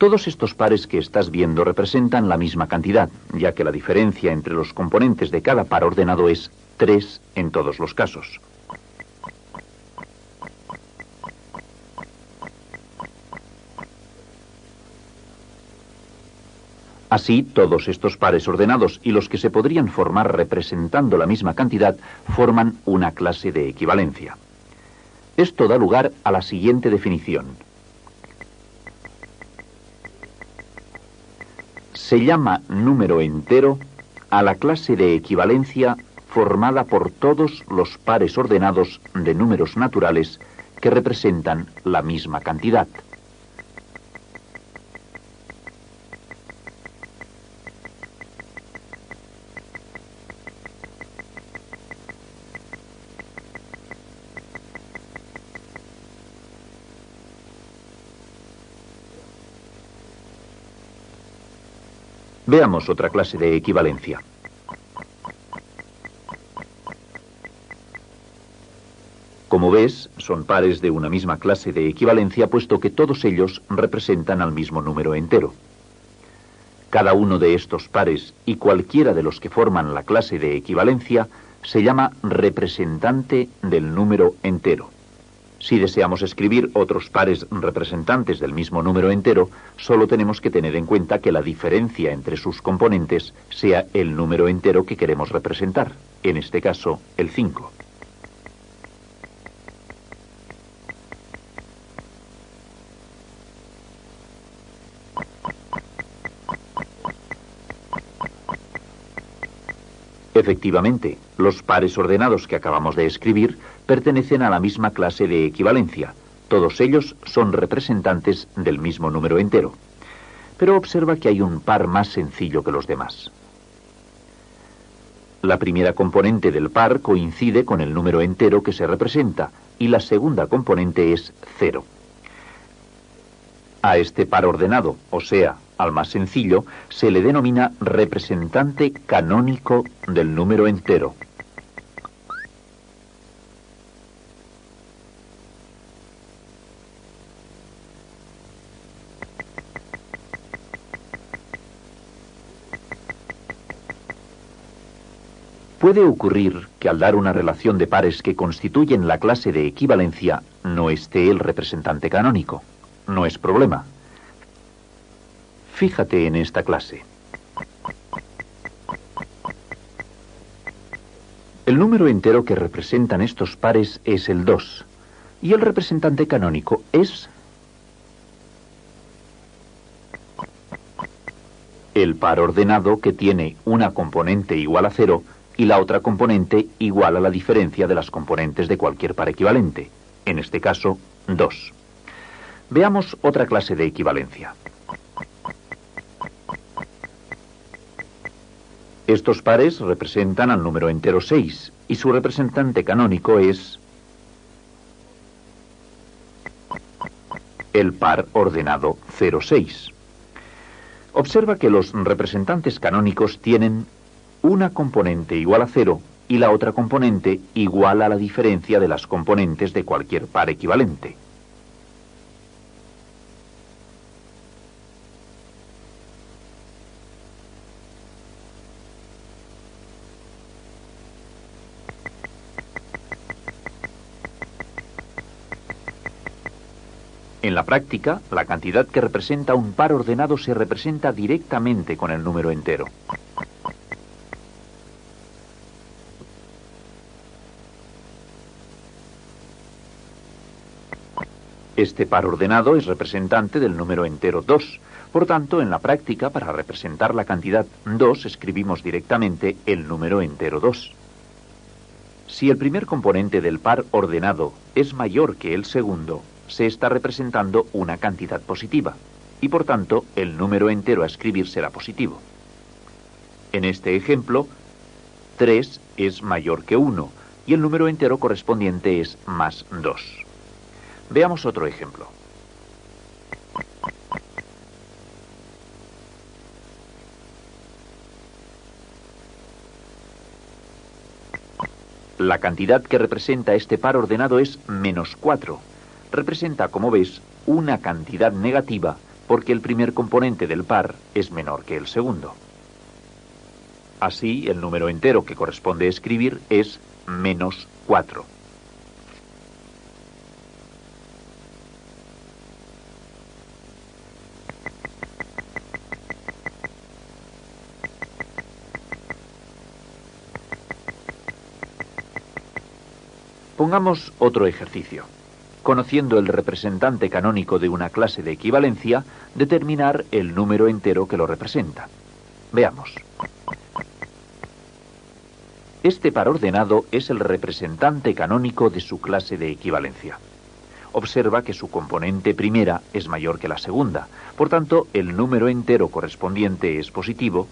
Todos estos pares que estás viendo representan la misma cantidad, ya que la diferencia entre los componentes de cada par ordenado es 3 en todos los casos. Así, todos estos pares ordenados y los que se podrían formar representando la misma cantidad forman una clase de equivalencia. Esto da lugar a la siguiente definición. Se llama número entero a la clase de equivalencia formada por todos los pares ordenados de números naturales que representan la misma cantidad. Veamos otra clase de equivalencia. Como ves, son pares de una misma clase de equivalencia, puesto que todos ellos representan al mismo número entero. Cada uno de estos pares y cualquiera de los que forman la clase de equivalencia se llama representante del número entero. Si deseamos escribir otros pares representantes del mismo número entero, solo tenemos que tener en cuenta que la diferencia entre sus componentes sea el número entero que queremos representar, en este caso, el 5. Efectivamente, los pares ordenados que acabamos de escribir pertenecen a la misma clase de equivalencia. Todos ellos son representantes del mismo número entero. Pero observa que hay un par más sencillo que los demás. La primera componente del par coincide con el número entero que se representa y la segunda componente es 0. A este par ordenado, o sea, al más sencillo, se le denomina representante canónico del número entero. Puede ocurrir que al dar una relación de pares que constituyen la clase de equivalencia no esté el representante canónico. No es problema. Fíjate en esta clase. El número entero que representan estos pares es el 2, y el representante canónico es el par ordenado que tiene una componente igual a 0 y la otra componente igual a la diferencia de las componentes de cualquier par equivalente, en este caso, 2. Veamos otra clase de equivalencia. Estos pares representan al número entero 6, y su representante canónico es el par ordenado 0,6. Observa que los representantes canónicos tienen una componente igual a 0 y la otra componente igual a la diferencia de las componentes de cualquier par equivalente. En la práctica, la cantidad que representa un par ordenado se representa directamente con el número entero. Este par ordenado es representante del número entero 2. Por tanto, en la práctica, para representar la cantidad 2, escribimos directamente el número entero 2. Si el primer componente del par ordenado es mayor que el segundo, se está representando una cantidad positiva, y por tanto, el número entero a escribir será positivo. En este ejemplo, 3 es mayor que 1, y el número entero correspondiente es más 2. Veamos otro ejemplo. La cantidad que representa este par ordenado es menos 4. Representa, como ves, una cantidad negativa porque el primer componente del par es menor que el segundo. Así, el número entero que corresponde escribir es menos 4. Pongamos otro ejercicio. Conociendo el representante canónico de una clase de equivalencia, determinar el número entero que lo representa. Veamos. Este par ordenado es el representante canónico de su clase de equivalencia. Observa que su componente primera es mayor que la segunda, por tanto, el número entero correspondiente es positivo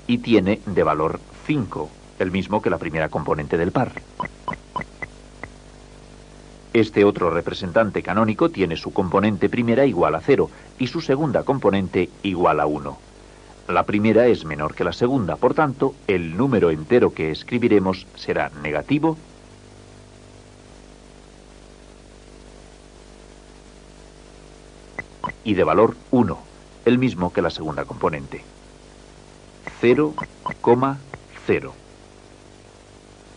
y tiene de valor 5, el mismo que la primera componente del par. Este otro representante canónico tiene su componente primera igual a 0 y su segunda componente igual a 1. La primera es menor que la segunda, por tanto, el número entero que escribiremos será negativo y de valor 1, el mismo que la segunda componente. 0,0.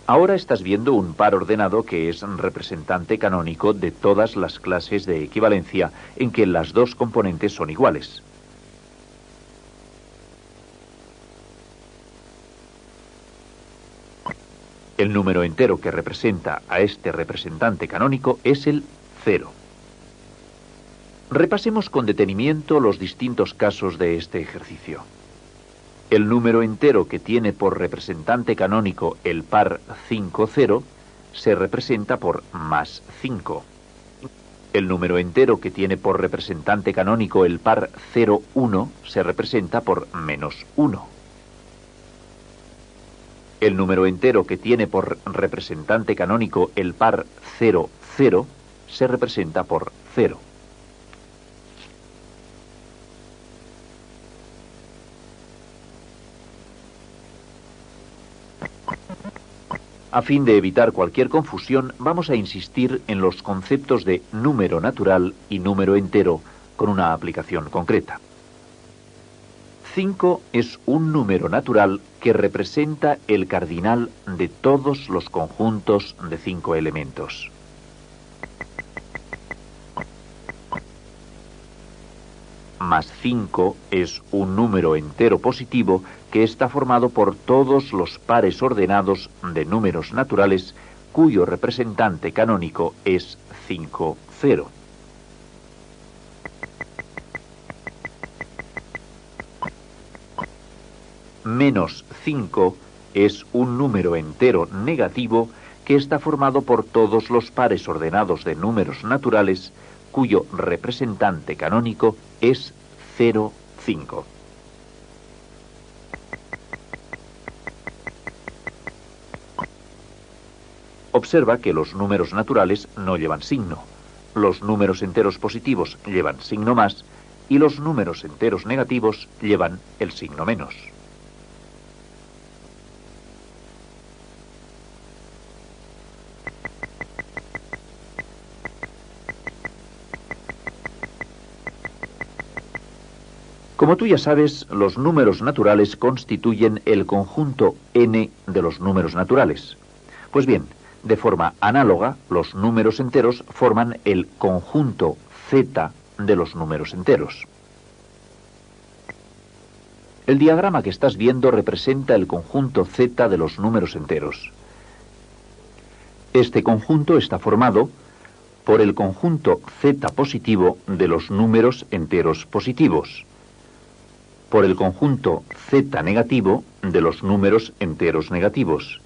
Ahora estás viendo un par ordenado que es representante canónico de todas las clases de equivalencia en que las dos componentes son iguales. El número entero que representa a este representante canónico es el 0. Repasemos con detenimiento los distintos casos de este ejercicio. El número entero que tiene por representante canónico el par 5, 0 se representa por más 5. El número entero que tiene por representante canónico el par 0, 1 se representa por menos 1. El número entero que tiene por representante canónico el par 0, 0 se representa por 0. A fin de evitar cualquier confusión, vamos a insistir en los conceptos de número natural y número entero con una aplicación concreta. 5 es un número natural que representa el cardinal de todos los conjuntos de 5 elementos. Más 5 es un número entero positivo que está formado por todos los pares ordenados de números naturales cuyo representante canónico es 5, 0. Menos 5 es un número entero negativo que está formado por todos los pares ordenados de números naturales cuyo representante canónico es 0, 5. Observa que los números naturales no llevan signo. Los números enteros positivos llevan signo más y los números enteros negativos llevan el signo menos. Como tú ya sabes, los números naturales constituyen el conjunto n de los números naturales. Pues bien, de forma análoga, los números enteros forman el conjunto z de los números enteros. El diagrama que estás viendo representa el conjunto z de los números enteros. Este conjunto está formado por el conjunto z positivo de los números enteros positivos, por el conjunto z negativo de los números enteros negativos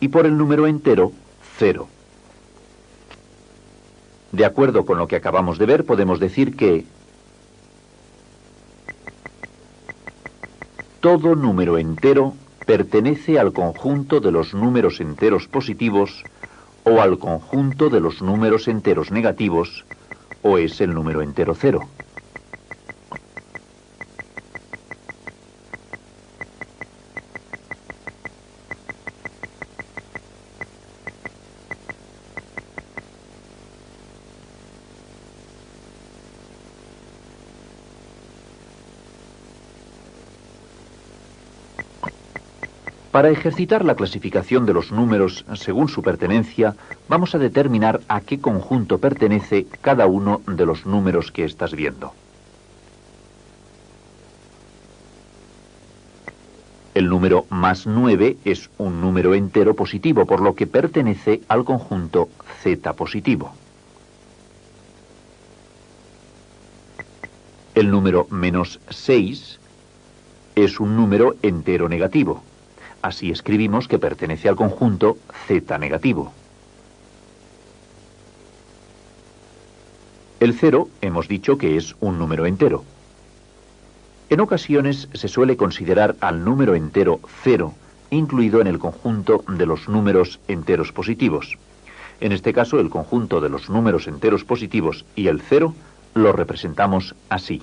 y por el número entero 0. De acuerdo con lo que acabamos de ver, podemos decir que todo número entero pertenece al conjunto de los números enteros positivos o al conjunto de los números enteros negativos o es el número entero 0. Para ejercitar la clasificación de los números según su pertenencia, vamos a determinar a qué conjunto pertenece cada uno de los números que estás viendo. El número más 9 es un número entero positivo, por lo que pertenece al conjunto Z positivo. El número menos 6 es un número entero negativo. Así escribimos que pertenece al conjunto Z negativo. El 0 hemos dicho que es un número entero. En ocasiones se suele considerar al número entero 0 incluido en el conjunto de los números enteros positivos. En este caso, el conjunto de los números enteros positivos y el 0 lo representamos así.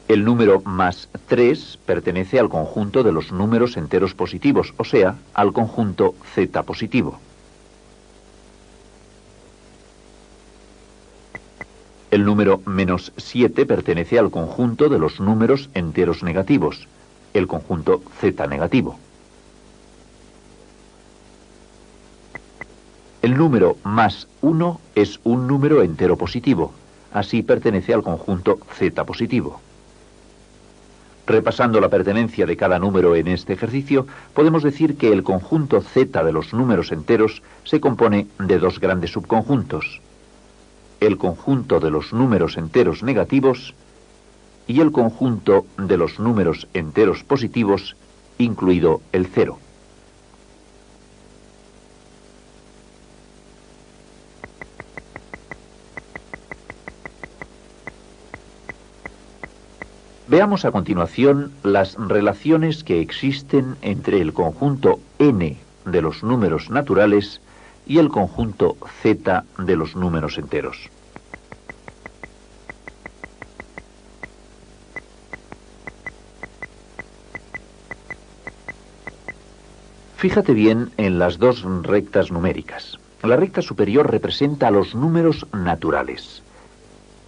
El número más 3 pertenece al conjunto de los números enteros positivos, o sea, al conjunto Z positivo. El número menos 7 pertenece al conjunto de los números enteros negativos, el conjunto Z negativo. El número más 1 es un número entero positivo, así pertenece al conjunto Z positivo. Repasando la pertenencia de cada número en este ejercicio, podemos decir que el conjunto Z de los números enteros se compone de dos grandes subconjuntos: el conjunto de los números enteros negativos y el conjunto de los números enteros positivos, incluido el 0. Veamos a continuación las relaciones que existen entre el conjunto n de los números naturales y el conjunto z de los números enteros. Fíjate bien en las dos rectas numéricas. La recta superior representa a los números naturales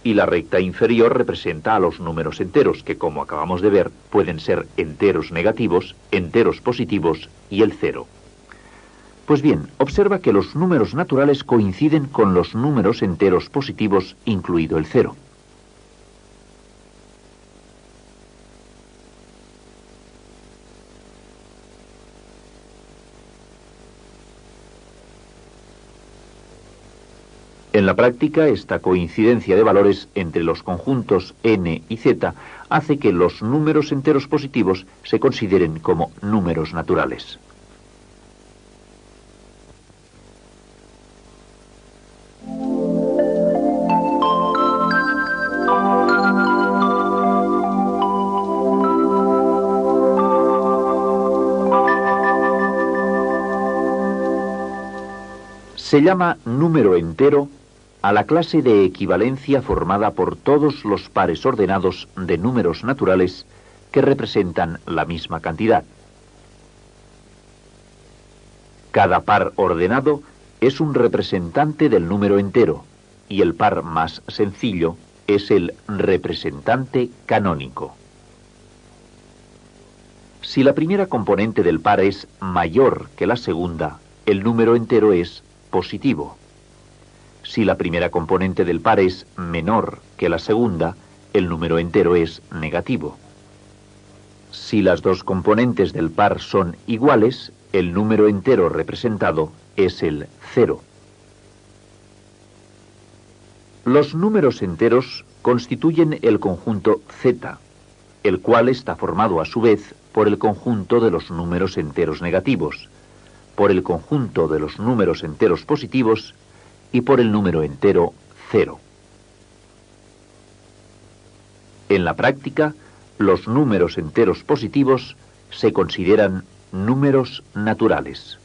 y la recta inferior representa a los números enteros, que, como acabamos de ver, pueden ser enteros negativos, enteros positivos y el 0. Pues bien, observa que los números naturales coinciden con los números enteros positivos, incluido el 0. En la práctica, esta coincidencia de valores entre los conjuntos n y z hace que los números enteros positivos se consideren como números naturales. Se llama número entero a la clase de equivalencia formada por todos los pares ordenados de números naturales que representan la misma cantidad. Cada par ordenado es un representante del número entero, y el par más sencillo es el representante canónico. Si la primera componente del par es mayor que la segunda, el número entero es positivo. Si la primera componente del par es menor que la segunda, el número entero es negativo. Si las dos componentes del par son iguales, el número entero representado es el 0. Los números enteros constituyen el conjunto Z, el cual está formado a su vez por el conjunto de los números enteros negativos, por el conjunto de los números enteros positivos y por el número entero 0. En la práctica, los números enteros positivos se consideran números naturales.